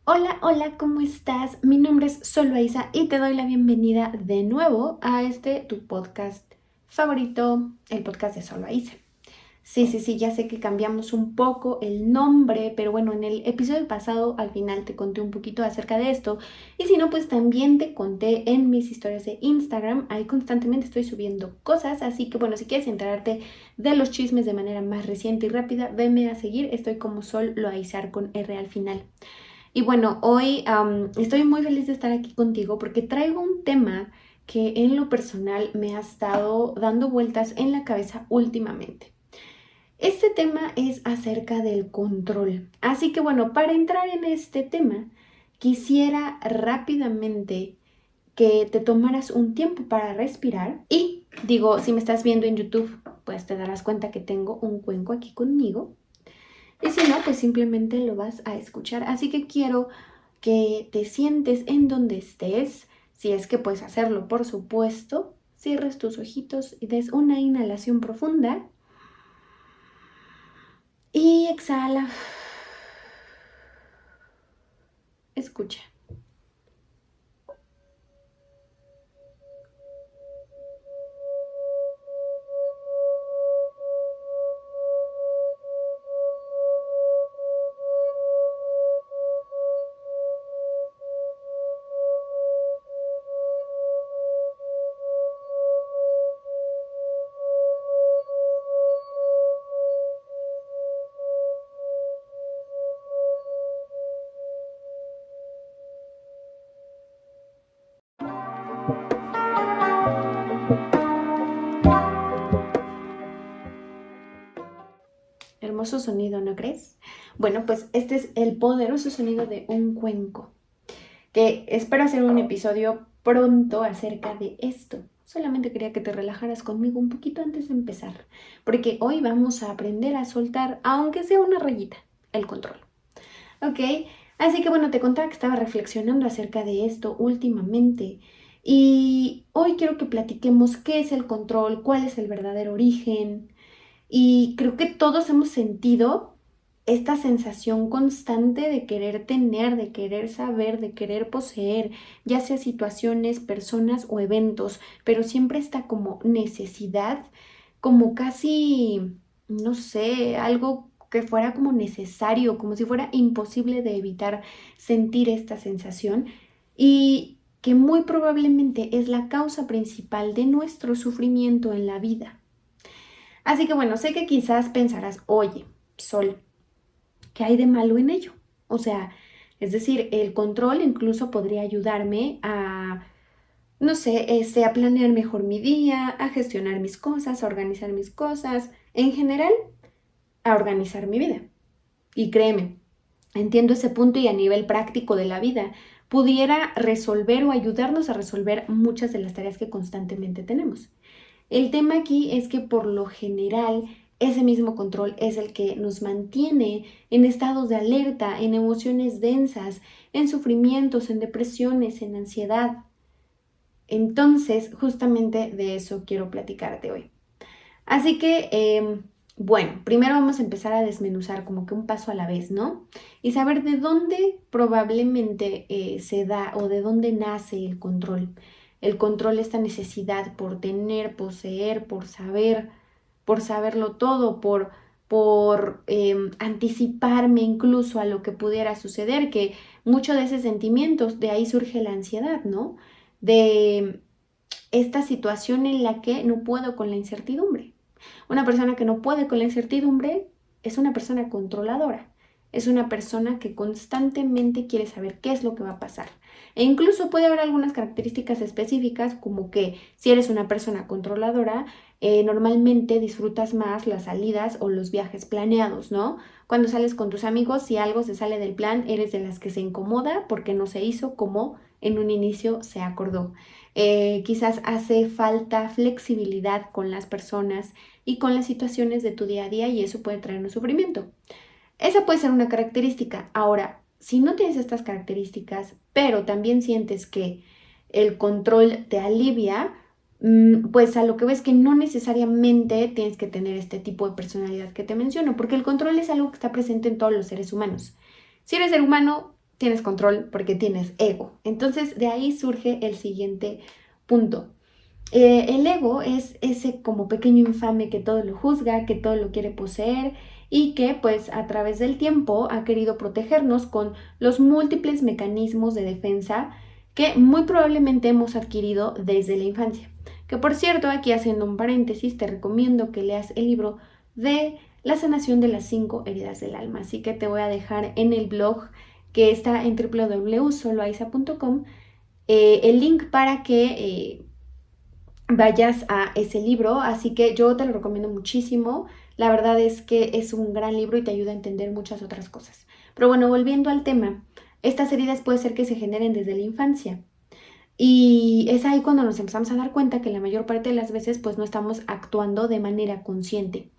Hola, hola, ¿cómo estás? Mi nombre es Solo Aiza y te doy la bienvenida de nuevo a tu podcast favorito, el podcast de Solo Aiza. Sí, ya sé que cambiamos un poco el nombre, pero bueno, en el episodio pasado al final te conté un poquito acerca de esto. Y si no, pues también te conté en mis historias de Instagram. Ahí constantemente estoy subiendo cosas, así que bueno, si quieres enterarte de los chismes de manera más reciente y rápida, veme a seguir. Estoy como Solo Aizar con R al final. Y bueno, hoy estoy muy feliz de estar aquí contigo porque traigo un tema que en lo personal me ha estado dando vueltas en la cabeza últimamente. Este tema es acerca del control. Así que bueno, para entrar en este tema, quisiera rápidamente que te tomaras un tiempo para respirar y digo, si me estás viendo en YouTube, pues te darás cuenta que tengo un cuenco aquí conmigo. Y si no, pues simplemente lo vas a escuchar. Así que quiero que te sientes en donde estés. Si es que puedes hacerlo, por supuesto. Cierres tus ojitos y des una inhalación profunda. Y exhala. Escucha. Hermoso sonido, ¿no crees? Bueno, pues este es el poderoso sonido de un cuenco, que espero hacer un episodio pronto acerca de esto. Solamente quería que te relajaras conmigo un poquito antes de empezar, porque hoy vamos a aprender a soltar, aunque sea una rayita, el control. ¿Ok? Así que bueno, te contaba que estaba reflexionando acerca de esto últimamente y hoy quiero que platiquemos qué es el control, cuál es el verdadero origen, y creo que todos hemos sentido esta sensación constante de querer tener, de querer saber, de querer poseer, ya sea situaciones, personas o eventos, pero siempre está como necesidad, como casi, no sé, algo que fuera como necesario, como si fuera imposible de evitar sentir esta sensación y que muy probablemente es la causa principal de nuestro sufrimiento en la vida. Así que bueno, sé que quizás pensarás, oye, Sol, ¿qué hay de malo en ello? O sea, es decir, el control incluso podría ayudarme a, no sé, a planear mejor mi día, a gestionar mis cosas, a organizar mis cosas, en general, a organizar mi vida. Y créeme, entiendo ese punto y a nivel práctico de la vida, pudiera resolver o ayudarnos a resolver muchas de las tareas que constantemente tenemos. El tema aquí es que por lo general ese mismo control es el que nos mantiene en estados de alerta, en emociones densas, en sufrimientos, en depresiones, en ansiedad. Entonces, justamente de eso quiero platicarte hoy. Así que, bueno, primero vamos a empezar a desmenuzar como que un paso a la vez, ¿no? Y saber de dónde probablemente se da o de dónde nace el control. El control, esta necesidad por tener, poseer, por saberlo todo, por anticiparme incluso a lo que pudiera suceder, que mucho de ese sentimiento, de ahí surge la ansiedad, ¿no? De esta situación en la que no puedo con la incertidumbre. Una persona que no puede con la incertidumbre es una persona controladora. Es una persona que constantemente quiere saber qué es lo que va a pasar. E incluso puede haber algunas características específicas como que si eres una persona controladora, normalmente disfrutas más las salidas o los viajes planeados, ¿no? Cuando sales con tus amigos, si algo se sale del plan, eres de las que se incomoda porque no se hizo como en un inicio se acordó. Quizás hace falta flexibilidad con las personas y con las situaciones de tu día a día y eso puede traer un sufrimiento. Esa puede ser una característica. Ahora, si no tienes estas características, pero también sientes que el control te alivia, pues a lo que ves que no necesariamente tienes que tener este tipo de personalidad que te menciono, porque el control es algo que está presente en todos los seres humanos. Si eres ser humano, tienes control porque tienes ego. Entonces de ahí surge el siguiente punto. El ego es ese como pequeño infame que todo lo juzga, que todo lo quiere poseer y que pues a través del tiempo ha querido protegernos con los múltiples mecanismos de defensa que muy probablemente hemos adquirido desde la infancia. Que por cierto, aquí haciendo un paréntesis, te recomiendo que leas el libro de La sanación de las 5 heridas del alma. Así que te voy a dejar en el blog que está en www.soloaiza.com el link para que vayas a ese libro, así que yo te lo recomiendo muchísimo. La verdad es que es un gran libro y te ayuda a entender muchas otras cosas. Pero bueno, volviendo al tema, estas heridas puede ser que se generen desde la infancia. Y es ahí cuando nos empezamos a dar cuenta que la mayor parte de las veces pues no estamos actuando de manera consciente.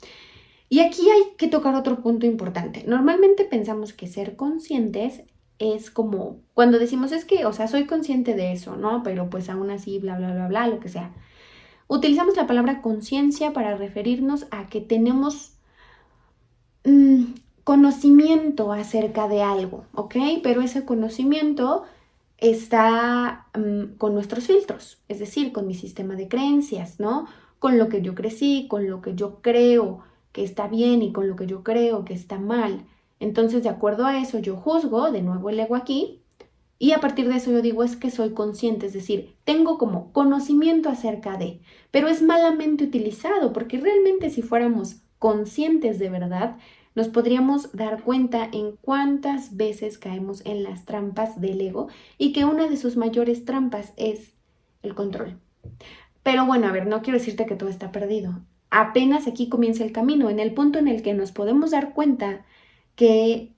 Y aquí hay que tocar otro punto importante. Normalmente pensamos que ser conscientes es como cuando decimos es que, o sea, soy consciente de eso, ¿no? Pero pues aún así, bla, bla, bla, bla, lo que sea. Utilizamos la palabra conciencia para referirnos a que tenemos conocimiento acerca de algo, ¿ok? Pero ese conocimiento está con nuestros filtros, es decir, con mi sistema de creencias, ¿no? Con lo que yo crecí, con lo que yo creo que está bien y con lo que yo creo que está mal. Entonces, de acuerdo a eso, yo juzgo, de nuevo el ego aquí, y a partir de eso yo digo es que soy consciente, es decir, tengo como conocimiento acerca de, pero es malamente utilizado porque realmente si fuéramos conscientes de verdad, nos podríamos dar cuenta en cuántas veces caemos en las trampas del ego y que una de sus mayores trampas es el control. Pero bueno, a ver, no quiero decirte que todo está perdido. Apenas aquí comienza el camino, en el punto en el que nos podemos dar cuenta que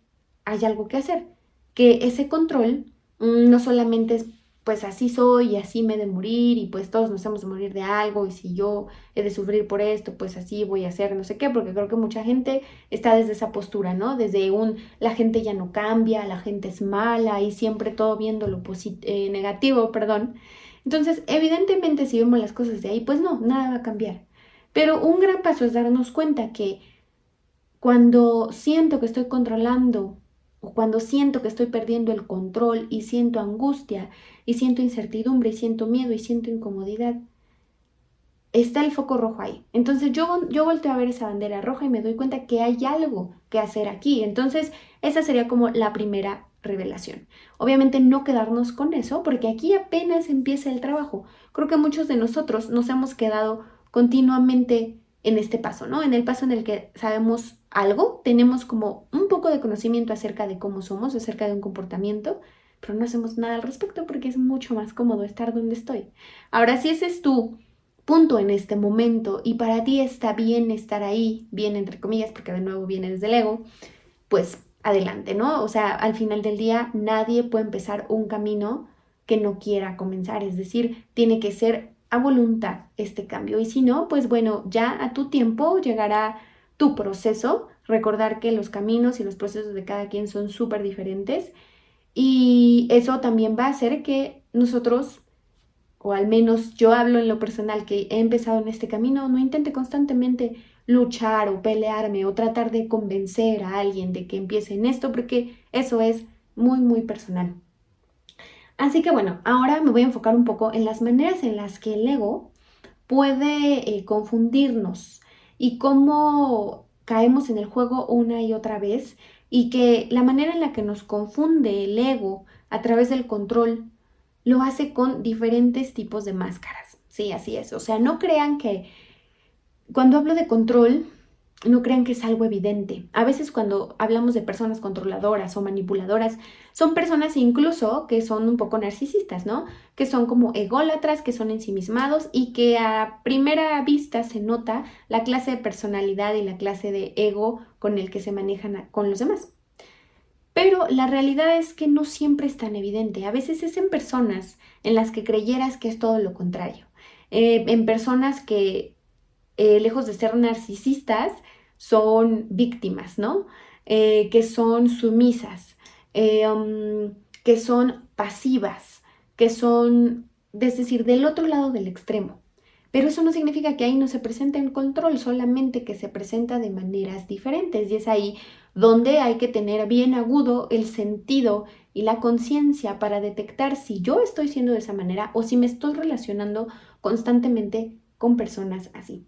hay algo que hacer, que ese control no solamente es pues así soy y así me he de morir y pues todos nos hemos de morir de algo y si yo he de sufrir por esto, pues así voy a hacer no sé qué, porque creo que mucha gente está desde esa postura, ¿no? Desde la gente ya no cambia, la gente es mala y siempre todo viendo lo negativo, perdón. Entonces, evidentemente si vemos las cosas de ahí, pues no, nada va a cambiar. Pero un gran paso es darnos cuenta que cuando siento que estoy controlando o cuando siento que estoy perdiendo el control y siento angustia y siento incertidumbre y siento miedo y siento incomodidad, está el foco rojo ahí. Entonces yo volteo a ver esa bandera roja y me doy cuenta que hay algo que hacer aquí. Entonces esa sería como la primera revelación. Obviamente no quedarnos con eso porque aquí apenas empieza el trabajo. Creo que muchos de nosotros nos hemos quedado continuamente en este paso, ¿no? En el paso en el que sabemos algo, tenemos como un poco de conocimiento acerca de cómo somos, acerca de un comportamiento, pero no hacemos nada al respecto porque es mucho más cómodo estar donde estoy. Ahora, si ese es tu punto en este momento y para ti está bien estar ahí, bien entre comillas, porque de nuevo viene desde el ego, pues adelante, ¿no? O sea, al final del día nadie puede empezar un camino que no quiera comenzar, es decir, tiene que ser a voluntad este cambio y si no, pues bueno, ya a tu tiempo llegará tu proceso, recordar que los caminos y los procesos de cada quien son súper diferentes y eso también va a hacer que nosotros o al menos yo hablo en lo personal que he empezado en este camino, no intente constantemente luchar o pelearme o tratar de convencer a alguien de que empiece en esto, porque eso es muy, muy personal. Así que bueno, ahora me voy a enfocar un poco en las maneras en las que el ego puede confundirnos y cómo caemos en el juego una y otra vez y que la manera en la que nos confunde el ego a través del control lo hace con diferentes tipos de máscaras. Sí, así es. O sea, no crean que cuando hablo de control, no crean que es algo evidente. A veces cuando hablamos de personas controladoras o manipuladoras, son personas incluso que son un poco narcisistas, ¿no? Que son como ególatras, que son ensimismados y que a primera vista se nota la clase de personalidad y la clase de ego con el que se manejan con los demás. Pero la realidad es que no siempre es tan evidente. A veces es en personas en las que creyeras que es todo lo contrario. En personas que, lejos de ser narcisistas, son víctimas, ¿no? Que son sumisas, que son pasivas, que son, es decir, del otro lado del extremo. Pero eso no significa que ahí no se presente el control, solamente que se presenta de maneras diferentes. Y es ahí donde hay que tener bien agudo el sentido y la conciencia para detectar si yo estoy siendo de esa manera o si me estoy relacionando constantemente con personas así.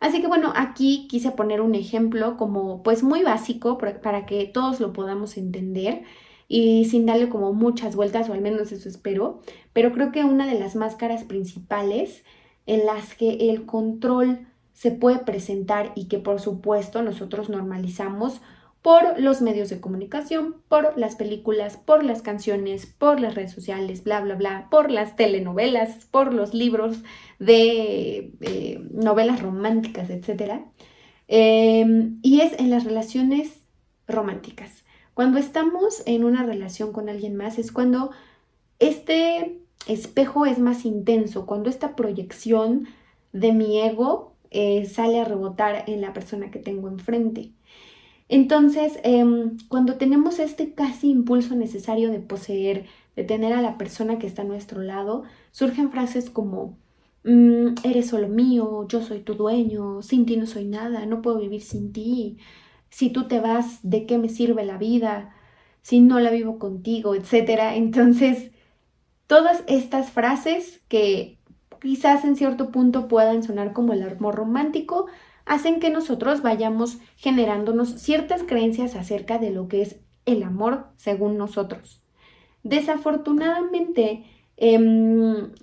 Así que bueno, aquí quise poner un ejemplo como pues muy básico para que todos lo podamos entender y sin darle como muchas vueltas, o al menos eso espero, pero creo que una de las máscaras principales en las que el control se puede presentar y que por supuesto nosotros normalizamos por los medios de comunicación, por las películas, por las canciones, por las redes sociales, bla, bla, bla, por las telenovelas, por los libros de novelas románticas, etc. Y es en las relaciones románticas. Cuando estamos en una relación con alguien más es cuando este espejo es más intenso, cuando esta proyección de mi ego sale a rebotar en la persona que tengo enfrente. Entonces, cuando tenemos este casi impulso necesario de poseer, de tener a la persona que está a nuestro lado, surgen frases como, eres solo mío, yo soy tu dueño, sin ti no soy nada, no puedo vivir sin ti, si tú te vas, ¿de qué me sirve la vida? Si no la vivo contigo, etcétera. Entonces, todas estas frases que quizás en cierto punto puedan sonar como el amor romántico, hacen que nosotros vayamos generándonos ciertas creencias acerca de lo que es el amor según nosotros. Desafortunadamente,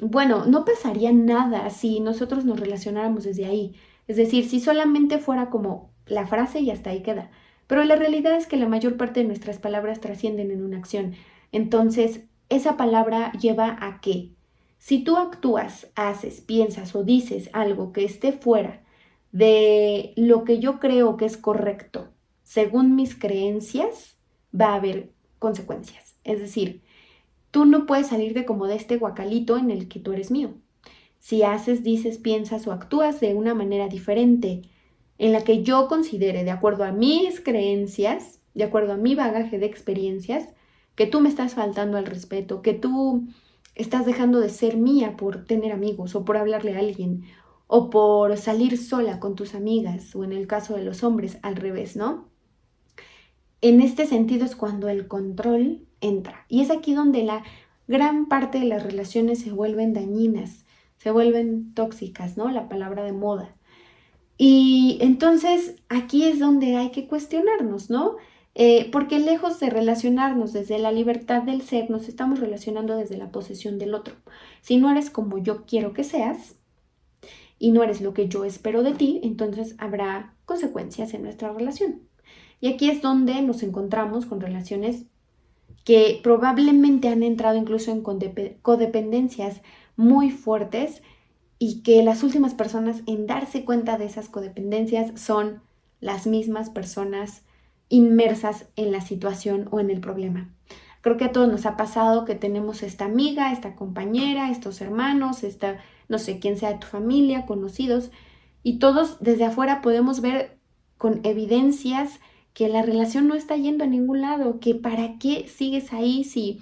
bueno, no pasaría nada si nosotros nos relacionáramos desde ahí. Es decir, si solamente fuera como la frase y hasta ahí queda. Pero la realidad es que la mayor parte de nuestras palabras trascienden en una acción. Entonces, esa palabra lleva a que si tú actúas, haces, piensas o dices algo que esté fuera de lo que yo creo que es correcto, según mis creencias, va a haber consecuencias. Es decir, tú no puedes salirte como de este guacalito en el que tú eres mío. Si haces, dices, piensas o actúas de una manera diferente, en la que yo considere, de acuerdo a mis creencias, de acuerdo a mi bagaje de experiencias, que tú me estás faltando al respeto, que tú estás dejando de ser mía por tener amigos o por hablarle a alguien o por salir sola con tus amigas o en el caso de los hombres al revés, ¿no? En este sentido es cuando el control entra y es aquí donde la gran parte de las relaciones se vuelven dañinas, se vuelven tóxicas, ¿no? La palabra de moda. Y entonces aquí es donde hay que cuestionarnos, ¿no? Porque lejos de relacionarnos desde la libertad del ser, nos estamos relacionando desde la posesión del otro. Si no eres como yo quiero que seas y no eres lo que yo espero de ti, entonces habrá consecuencias en nuestra relación. Y aquí es donde nos encontramos con relaciones que probablemente han entrado incluso en codependencias muy fuertes y que las últimas personas en darse cuenta de esas codependencias son las mismas personas inmersas en la situación o en el problema. Creo que a todos nos ha pasado que tenemos esta amiga, esta compañera, estos hermanos, esta, no sé, quién sea de tu familia, conocidos, y todos desde afuera podemos ver con evidencias que la relación no está yendo a ningún lado, que para qué sigues ahí si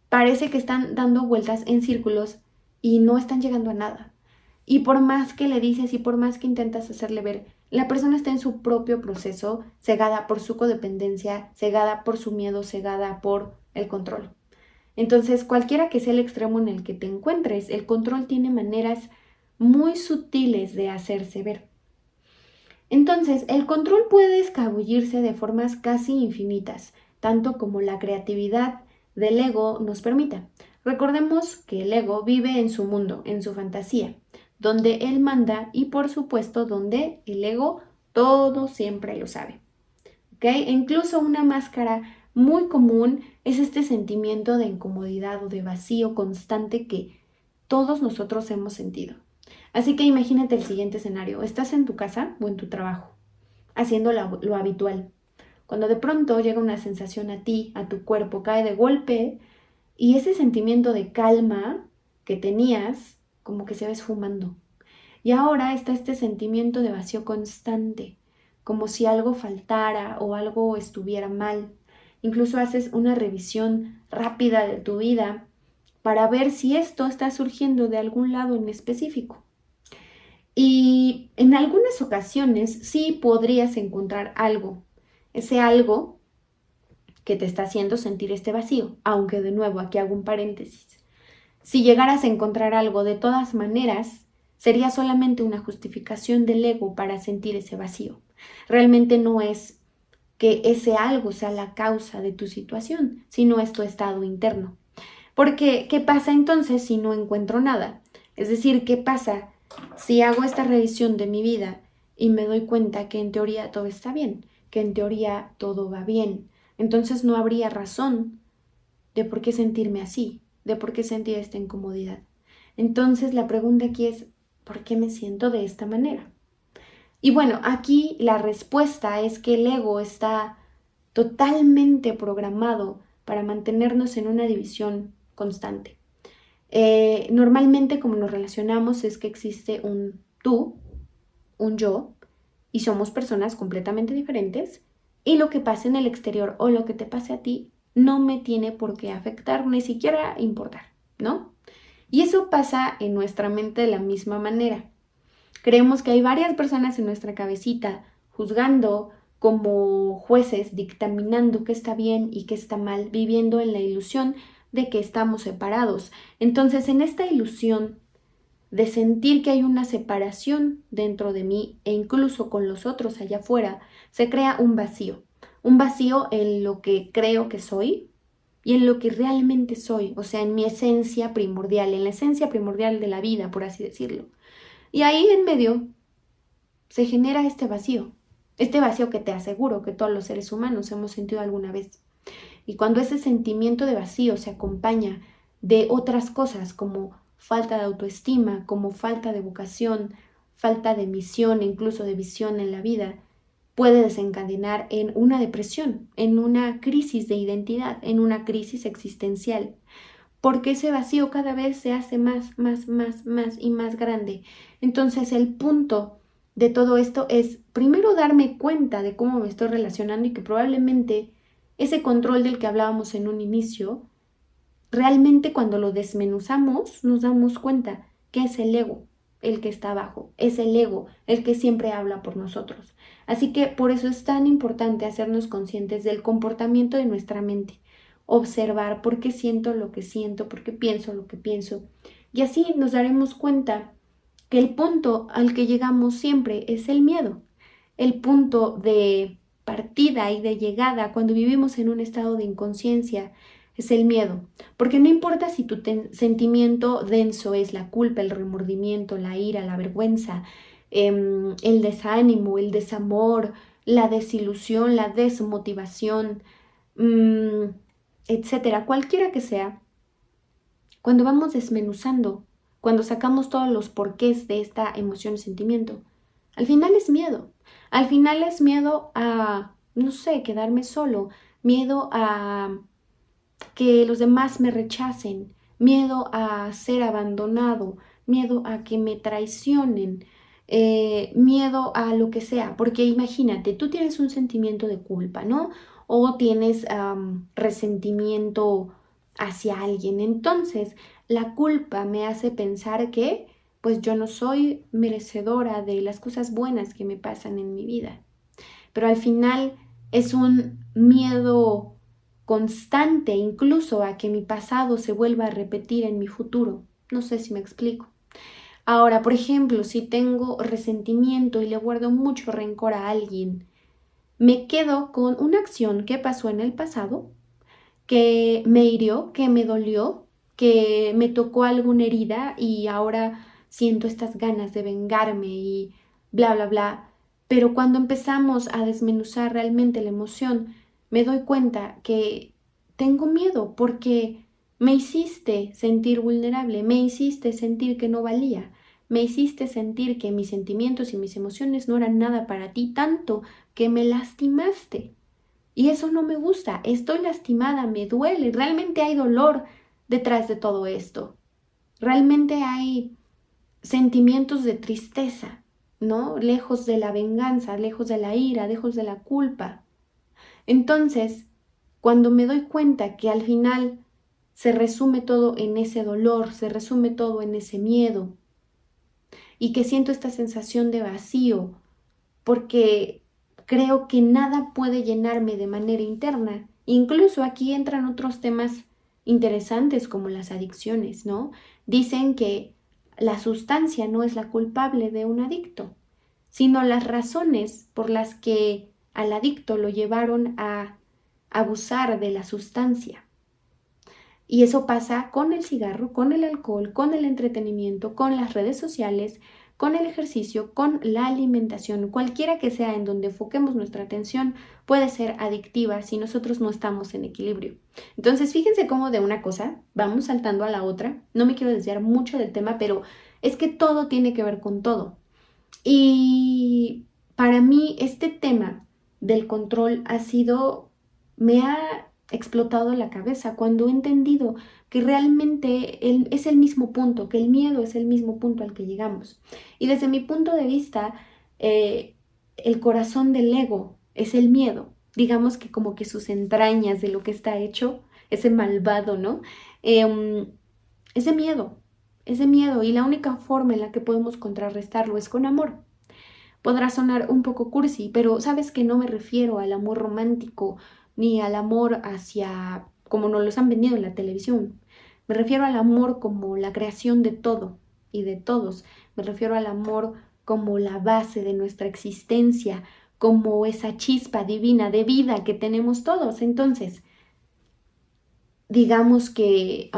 parece que están dando vueltas en círculos y no están llegando a nada. Y por más que le dices y por más que intentas hacerle ver, la persona está en su propio proceso, cegada por su codependencia, cegada por su miedo, cegada por el control. Entonces, cualquiera que sea el extremo en el que te encuentres, el control tiene maneras muy sutiles de hacerse ver. Entonces, el control puede escabullirse de formas casi infinitas, tanto como la creatividad del ego nos permita. Recordemos que el ego vive en su mundo, en su fantasía, donde él manda y por supuesto donde el ego todo siempre lo sabe. ¿Ok? E incluso una máscara muy común es este sentimiento de incomodidad o de vacío constante que todos nosotros hemos sentido. Así que imagínate el siguiente escenario. Estás en tu casa o en tu trabajo, haciendo lo habitual. Cuando de pronto llega una sensación a ti, a tu cuerpo, cae de golpe y ese sentimiento de calma que tenías como que se va esfumando. Y ahora está este sentimiento de vacío constante, como si algo faltara o algo estuviera mal. Incluso haces una revisión rápida de tu vida para ver si esto está surgiendo de algún lado en específico. Y en algunas ocasiones sí podrías encontrar algo ese algo que te está haciendo sentir este vacío. Aunque de nuevo, aquí hago un paréntesis. Si llegaras a encontrar algo, de todas maneras, sería solamente una justificación del ego para sentir ese vacío. Realmente no es que ese algo sea la causa de tu situación, sino es tu estado interno. Porque, ¿qué pasa entonces si no encuentro nada? Es decir, ¿qué pasa si hago esta revisión de mi vida y me doy cuenta que en teoría todo está bien, que en teoría todo va bien? Entonces no habría razón de por qué sentirme así, de por qué sentir esta incomodidad. Entonces la pregunta aquí es, ¿por qué me siento de esta manera? Y bueno, aquí la respuesta es que el ego está totalmente programado para mantenernos en una división constante. Normalmente como nos relacionamos es que existe un tú, un yo, y somos personas completamente diferentes, y lo que pase en el exterior o lo que te pase a ti no me tiene por qué afectar, ni siquiera importar, ¿no? Y eso pasa en nuestra mente de la misma manera. Creemos que hay varias personas en nuestra cabecita juzgando como jueces, dictaminando qué está bien y qué está mal, viviendo en la ilusión de que estamos separados. Entonces, en esta ilusión de sentir que hay una separación dentro de mí e incluso con los otros allá afuera, se crea un vacío en lo que creo que soy y en lo que realmente soy, o sea, en mi esencia primordial, en la esencia primordial de la vida, por así decirlo. Y ahí en medio se genera este vacío que te aseguro que todos los seres humanos hemos sentido alguna vez. Y cuando ese sentimiento de vacío se acompaña de otras cosas como falta de autoestima, como falta de vocación, falta de misión, incluso de visión en la vida, puede desencadenar en una depresión, en una crisis de identidad, en una crisis existencial, porque ese vacío cada vez se hace más y más grande. Entonces el punto de todo esto es primero darme cuenta de cómo me estoy relacionando y que probablemente ese control del que hablábamos en un inicio, realmente cuando lo desmenuzamos nos damos cuenta que es el ego el que está abajo, es el ego el que siempre habla por nosotros. Así que por eso es tan importante hacernos conscientes del comportamiento de nuestra mente, observar por qué siento lo que siento, por qué pienso lo que pienso, y así nos daremos cuenta que el punto al que llegamos siempre es el miedo, el punto de partida y de llegada cuando vivimos en un estado de inconsciencia es el miedo, porque no importa si tu sentimiento denso es la culpa, el remordimiento, la ira, la vergüenza, el desánimo, el desamor, la desilusión, la desmotivación, mm, etcétera, cualquiera que sea, cuando vamos desmenuzando, cuando sacamos todos los porqués de esta emoción y sentimiento, al final es miedo. Al final es miedo a, no sé, quedarme solo, miedo a que los demás me rechacen, miedo a ser abandonado, miedo a que me traicionen, miedo a lo que sea, porque imagínate, tú tienes un sentimiento de culpa, ¿no? O tienes resentimiento hacia alguien, entonces la culpa me hace pensar que pues yo no soy merecedora de las cosas buenas que me pasan en mi vida, pero al final es un miedo constante incluso a que mi pasado se vuelva a repetir en mi futuro. No sé si me explico. Ahora, por ejemplo, si tengo resentimiento y le guardo mucho rencor a alguien, me quedo con una acción que pasó en el pasado, que me hirió, que me dolió, que me tocó alguna herida y ahora siento estas ganas de vengarme y bla, bla, bla. Pero cuando empezamos a desmenuzar realmente la emoción, me doy cuenta que tengo miedo porque me hiciste sentir vulnerable, me hiciste sentir que no valía, me hiciste sentir que mis sentimientos y mis emociones no eran nada para ti, tanto que me lastimaste. Y eso no me gusta, estoy lastimada, me duele, realmente hay dolor detrás de todo esto. Realmente hay sentimientos de tristeza, ¿no? Lejos de la venganza, lejos de la ira, lejos de la culpa. Entonces, cuando me doy cuenta que al final se resume todo en ese dolor, se resume todo en ese miedo y que siento esta sensación de vacío, porque creo que nada puede llenarme de manera interna. Incluso aquí entran otros temas interesantes como las adicciones, ¿no? Dicen que la sustancia no es la culpable de un adicto, sino las razones por las que al adicto lo llevaron a abusar de la sustancia. Y eso pasa con el cigarro, con el alcohol, con el entretenimiento, con las redes sociales, con el ejercicio, con la alimentación. Cualquiera que sea en donde enfoquemos nuestra atención puede ser adictiva si nosotros no estamos en equilibrio. Entonces, fíjense cómo de una cosa vamos saltando a la otra. No me quiero desviar mucho del tema, pero es que todo tiene que ver con todo. Y para mí este tema del control me ha explotado la cabeza cuando he entendido que realmente es el mismo punto, que el miedo es el mismo punto al que llegamos. Y desde mi punto de vista, el corazón del ego es el miedo. Digamos que como que sus entrañas de lo que está hecho, ese malvado, ¿no? Ese miedo, ese miedo. Y la única forma en la que podemos contrarrestarlo es con amor. Podrá sonar un poco cursi, pero sabes que no me refiero al amor romántico ni al amor hacia como nos los han vendido en la televisión. Me refiero al amor como la creación de todo y de todos. Me refiero al amor como la base de nuestra existencia, como esa chispa divina de vida que tenemos todos. Entonces, digamos que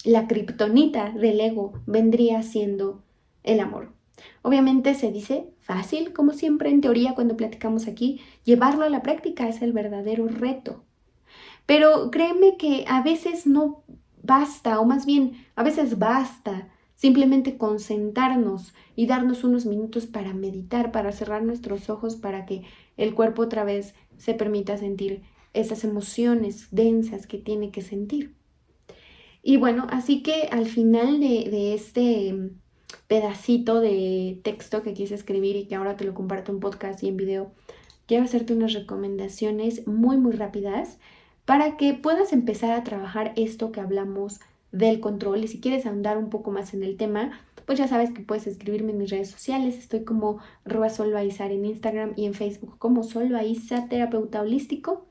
la kriptonita del ego vendría siendo el amor. Obviamente se dice fácil, como siempre en teoría cuando platicamos aquí, llevarlo a la práctica es el verdadero reto. Pero créeme que a veces no basta, o más bien, a veces basta simplemente concentrarnos y darnos unos minutos para meditar, para cerrar nuestros ojos, para que el cuerpo otra vez se permita sentir esas emociones densas que tiene que sentir. Y bueno, así que al final de este pedacito de texto que quise escribir y que ahora te lo comparto en podcast y en video, quiero hacerte unas recomendaciones muy, muy rápidas para que puedas empezar a trabajar esto que hablamos del control. Y si quieres ahondar un poco más en el tema, pues ya sabes que puedes escribirme en mis redes sociales. Estoy como @solvaizar en Instagram y en Facebook como Solvaiza, terapeuta holístico.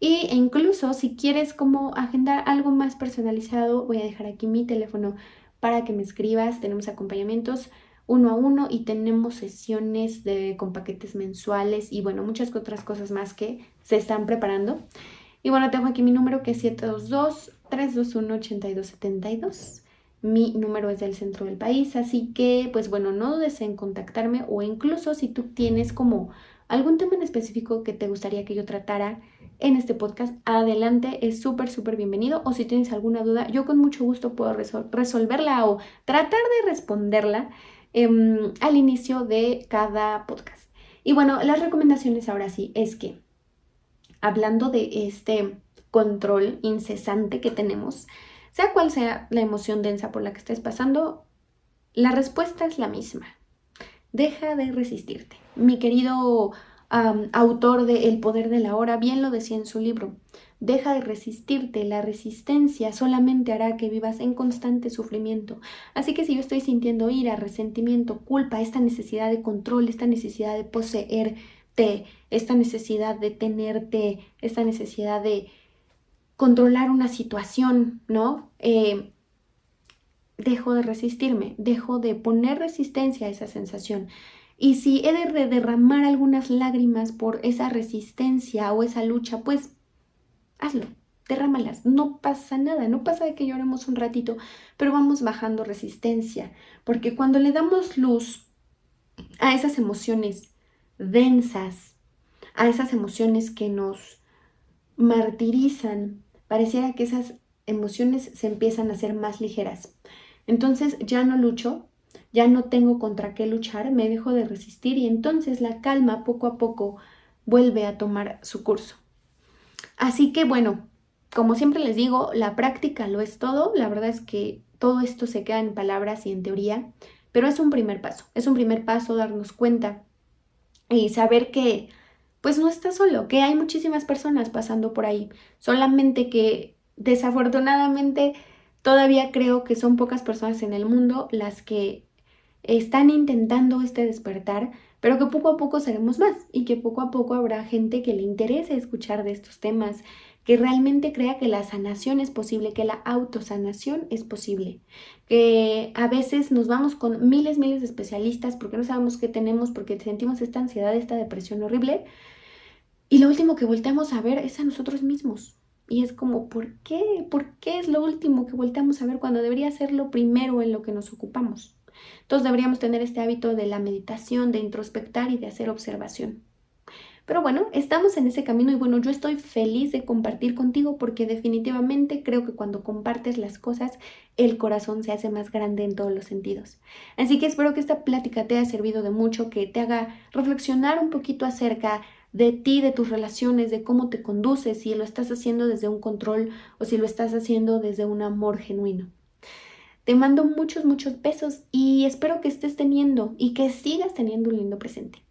E incluso si quieres como agendar algo más personalizado, voy a dejar aquí mi teléfono para que me escribas. Tenemos acompañamientos 1 a 1 y tenemos sesiones con paquetes mensuales y bueno, muchas otras cosas más que se están preparando. Y bueno, tengo aquí mi número que es 722-321-8272. Mi número es del centro del país, así que pues bueno, no dudes en contactarme o incluso si tú tienes como algún tema en específico que te gustaría que yo tratara en este podcast, adelante, es súper, súper bienvenido. O si tienes alguna duda, yo con mucho gusto puedo resolverla o tratar de responderla al inicio de cada podcast. Y bueno, las recomendaciones ahora sí es que, hablando de este control incesante que tenemos, sea cual sea la emoción densa por la que estés pasando, la respuesta es la misma. Deja de resistirte. Mi querido autor de El poder de la hora bien lo decía en su libro. Deja de resistirte. La resistencia solamente hará que vivas en constante sufrimiento. Así que si yo estoy sintiendo ira, resentimiento, culpa, esta necesidad de control, esta necesidad de poseerte, esta necesidad de tenerte, esta necesidad de controlar una situación, ¿no? Dejo de resistirme, dejo de poner resistencia a esa sensación. Y si he de derramar algunas lágrimas por esa resistencia o esa lucha, pues hazlo, derrámalas. No pasa nada, no pasa de que lloremos un ratito, pero vamos bajando resistencia. Porque cuando le damos luz a esas emociones densas, a esas emociones que nos martirizan, pareciera que esas emociones se empiezan a hacer más ligeras. Entonces ya no lucho, ya no tengo contra qué luchar, me dejo de resistir y entonces la calma poco a poco vuelve a tomar su curso. Así que bueno, como siempre les digo, la práctica lo es todo. La verdad es que todo esto se queda en palabras y en teoría, pero es un primer paso. Es un primer paso darnos cuenta y saber que pues no estás solo, que hay muchísimas personas pasando por ahí. Solamente que desafortunadamente todavía creo que son pocas personas en el mundo las que están intentando este despertar, pero que poco a poco seremos más y que poco a poco habrá gente que le interese escuchar de estos temas, que realmente crea que la sanación es posible, que la autosanación es posible, que a veces nos vamos con miles de especialistas porque no sabemos qué tenemos, porque sentimos esta ansiedad, esta depresión horrible, y lo último que volteamos a ver es a nosotros mismos. Y es como, ¿por qué? ¿Por qué es lo último que volteamos a ver cuando debería ser lo primero en lo que nos ocupamos? Todos deberíamos tener este hábito de la meditación, de introspectar y de hacer observación. Pero bueno, estamos en ese camino y bueno, yo estoy feliz de compartir contigo porque definitivamente creo que cuando compartes las cosas, el corazón se hace más grande en todos los sentidos. Así que espero que esta plática te haya servido de mucho, que te haga reflexionar un poquito acerca de ti, de tus relaciones, de cómo te conduces, si lo estás haciendo desde un control o si lo estás haciendo desde un amor genuino. Te mando muchos besos y espero que estés teniendo y que sigas teniendo un lindo presente.